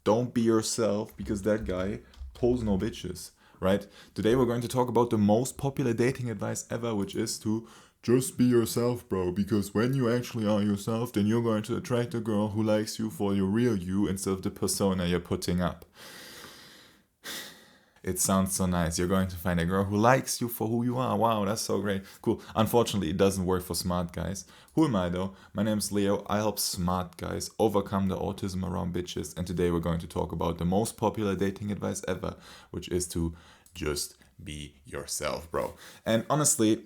don't be yourself because that guy pulls no bitches, right? Today we're going to talk about the most popular dating advice ever, which is to just be yourself, bro, because when you actually are yourself, then you're going to attract a girl who likes you for your real you instead of the persona you're putting up. It sounds so nice. You're going to find a girl who likes you for who you are. Wow, that's so great. Cool. Unfortunately, it doesn't work for smart guys. Who am I though? My name's Leo. I help smart guys overcome the autism around bitches. And today we're going to talk about the most popular dating advice ever, which is to just be yourself, bro. And honestly,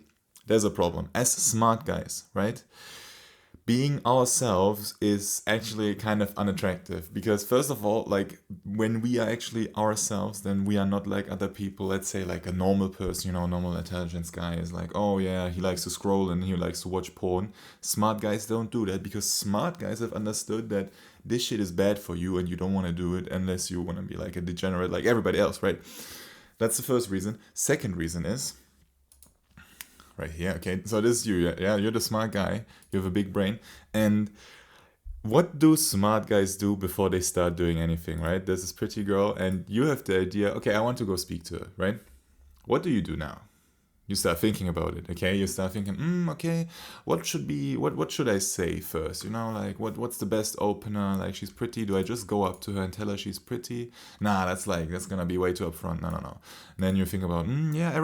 there's a problem. As smart guys, right? Being ourselves is actually kind of unattractive because first of all, like when we are actually ourselves, then we are not like other people. Let's say like a normal person, normal intelligence guy is like, oh yeah, he likes to scroll and he likes to watch porn. Smart guys don't do that because smart guys have understood that this shit is bad for you and you don't want to do it unless you want to be like a degenerate like everybody else, right? That's the first reason. Second reason is right here. Okay, so this is you. Yeah, you're the smart guy. You have a big brain. And what do smart guys do before they start doing anything, right? There's this pretty girl, and you have the idea, okay, I want to go speak to her, right? What do you do now? You start thinking about it, okay? You start thinking, okay, what should I say first? Like what's the best opener? Like she's pretty. Do I just go up to her and tell her she's pretty? Nah, that's gonna be way too upfront. No. And then you think about, yeah, I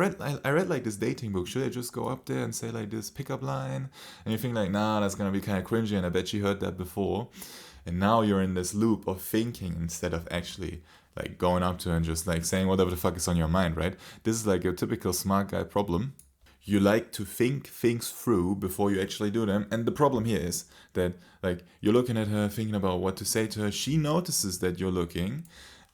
read like this dating book. Should I just go up there and say like this pickup line? And you think like, nah, that's gonna be kind of cringy, and I bet she heard that before. And now you're in this loop of thinking instead of actually like going up to her and just like saying whatever the fuck is on your mind, right? This is like a typical smart guy problem. You like to think things through before you actually do them. And the problem here is that like you're looking at her, thinking about what to say to her. She notices that you're looking,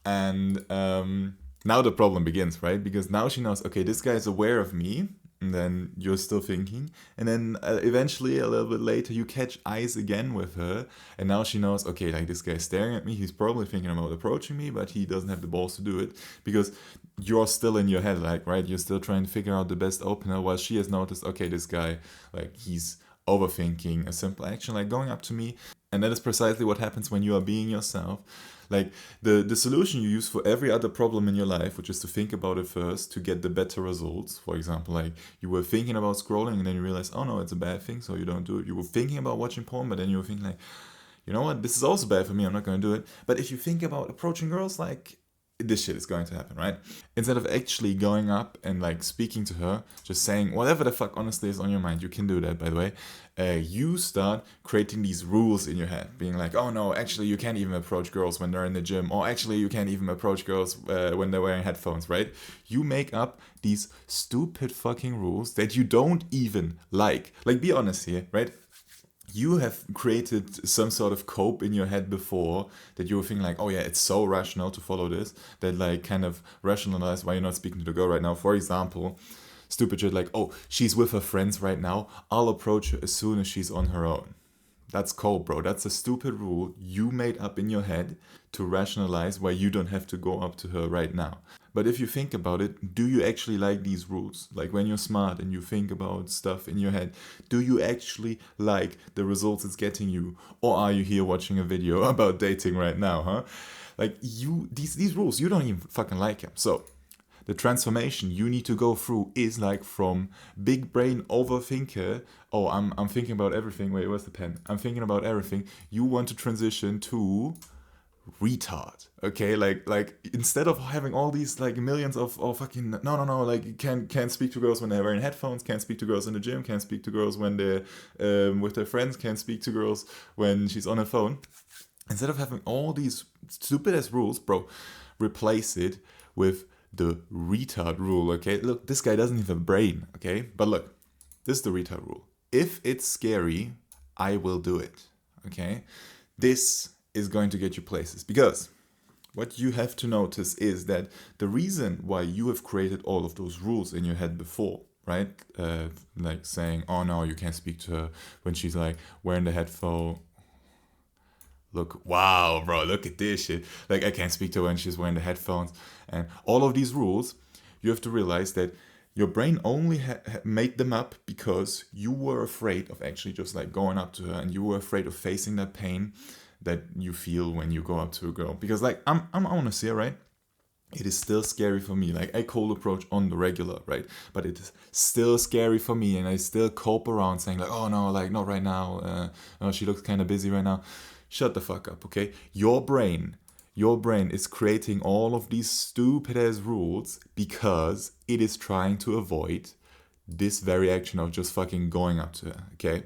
and now the problem begins, right? Because now she knows, okay, this guy is aware of me. And then you're still thinking, and then eventually a little bit later you catch eyes again with her, and now she knows, okay, like this guy's staring at me, he's probably thinking about approaching me, but he doesn't have the balls to do it because you're still in your head, like, right, you're still trying to figure out the best opener, while she has noticed, okay, this guy, like, he's overthinking a simple action like going up to me. And that is precisely what happens when you are being yourself. Like the solution you use for every other problem in your life, which is to think about it first to get the better results. For example, like you were thinking about scrolling and then you realize, oh no, it's a bad thing, so you don't do it. You were thinking about watching porn, but then you were thinking like, you know what, this is also bad for me, I'm not going to do it. But if you think about approaching girls, like this shit is going to happen, right? Instead of actually going up and like speaking to her, just saying whatever the fuck honestly is on your mind, you can do that, by the way. You start creating these rules in your head, being like, oh no, actually you can't even approach girls when they're in the gym, or actually you can't even approach girls when they're wearing headphones, right? You make up these stupid fucking rules that you don't even like. Like, be honest here, right? You have created some sort of cope in your head before that you were thinking like, oh yeah, it's so rational to follow this, that like kind of rationalize why you're not speaking to the girl right now. For example, stupid shit like, oh, she's with her friends right now, I'll approach her as soon as she's on her own. That's cold, bro. That's a stupid rule you made up in your head to rationalize why you don't have to go up to her right now. But if you think about it, do you actually like these rules? Like when you're smart and you think about stuff in your head, do you actually like the results it's getting you? Or are you here watching a video about dating right now, huh? Like these rules, you don't even fucking like them. So the transformation you need to go through is like from big brain overthinker, oh, I'm thinking about everything. Wait, where's the pen? I'm thinking about everything. You want to transition to retard, okay? Like instead of having all these like millions of fucking no, like you can't speak to girls when they're wearing headphones, can't speak to girls in the gym, can't speak to girls when they're with their friends, can't speak to girls when she's on her phone. Instead of having all these stupid ass rules, bro, replace it with the retard rule, okay? Look, this guy doesn't even have a brain, okay? But look, this is the retard rule. If it's scary, I will do it, okay? This is going to get you places because what you have to notice is that the reason why you have created all of those rules in your head before, right? Like saying, oh no, you can't speak to her when she's like wearing the headphone. Look, wow, bro, look at this shit. Like, I can't speak to her when she's wearing the headphones. And all of these rules, you have to realize that your brain only made them up because you were afraid of actually just like going up to her and you were afraid of facing that pain that you feel when you go up to a girl. Because like I'm honest here, right? It is still scary for me. Like I cold approach on the regular, right? But it is still scary for me, and I still cope around saying like, oh no, like not right now. Oh, she looks kind of busy right now. Shut the fuck up, okay? Your brain is creating all of these stupid ass rules because it is trying to avoid this very action of just fucking going up to her, okay?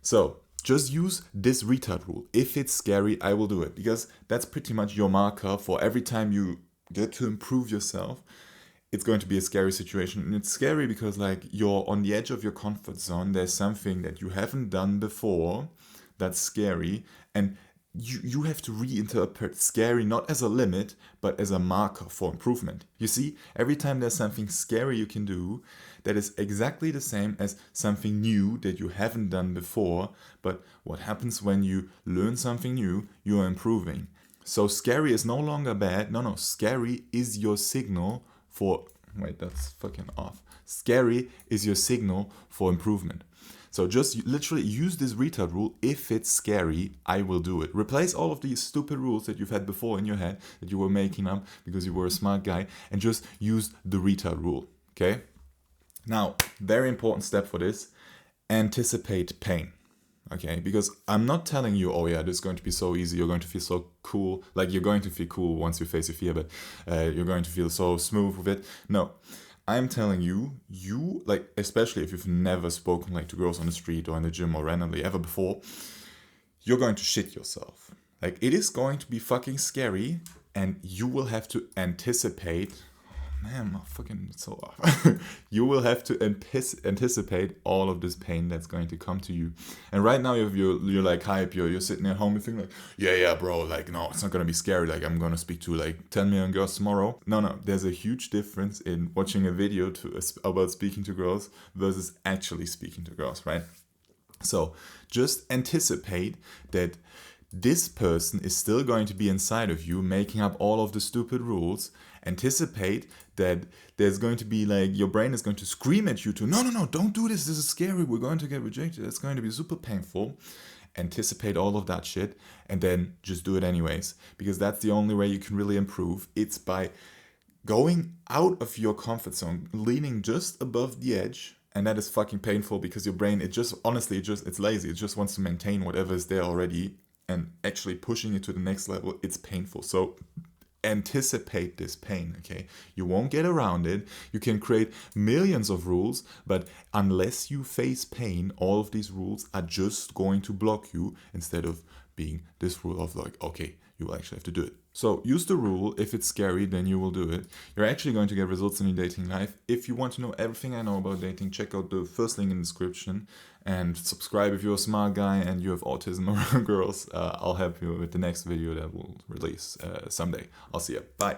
So just use this retard rule. If it's scary, I will do it, because that's pretty much your marker for every time you get to improve yourself. It's going to be a scary situation, and it's scary because like you're on the edge of your comfort zone. There's something that you haven't done before that's scary, and you have to reinterpret scary not as a limit but as a marker for improvement. You see, every time there's something scary you can do, that is exactly the same as something new that you haven't done before. But what happens when you learn something new? You are improving. So scary is no longer bad. No, scary is your signal for... Wait, that's fucking off. Scary is your signal for improvement. So just literally use this retard rule. If it's scary, I will do it. Replace all of these stupid rules that you've had before in your head that you were making up because you were a smart guy, and just use the retard rule, okay? Now, very important step for this, anticipate pain. Okay, because I'm not telling you, oh yeah, this is going to be so easy, you're going to feel so cool. Like, you're going to feel cool once you face your fear, but you're going to feel so smooth with it. No, I'm telling you, like, especially if you've never spoken like to girls on the street or in the gym or randomly ever before, you're going to shit yourself. Like, it is going to be fucking scary, and you will have to anticipate... Man, I'm fucking so off. You will have to anticipate all of this pain that's going to come to you. And right now, you're like hype. You're sitting at home and thinking like, yeah, bro. Like, no, it's not gonna be scary. Like, I'm gonna speak to like 10 million girls tomorrow. No. There's a huge difference in watching a video about speaking to girls versus actually speaking to girls, right? So just anticipate that this person is still going to be inside of you, making up all of the stupid rules. Anticipate that there's going to be like, your brain is going to scream at you to, no, don't do this. This is scary. We're going to get rejected. It's going to be super painful. Anticipate all of that shit, and then just do it anyways, because that's the only way you can really improve. It's by going out of your comfort zone, leaning just above the edge. And that is fucking painful because your brain, it's lazy. It just wants to maintain whatever is there already, and actually pushing it to the next level, it's painful. So anticipate this pain, okay? You won't get around it. You can create millions of rules, but unless you face pain, all of these rules are just going to block you, instead of being this rule of like, okay, you will actually have to do it. So use the rule. If it's scary, then you will do it. You're actually going to get results in your dating life. If you want to know everything I know about dating, check out the first link in the description, and subscribe if you're a smart guy and you have autism around girls. I'll help you with the next video that will release someday. I'll see you. Bye.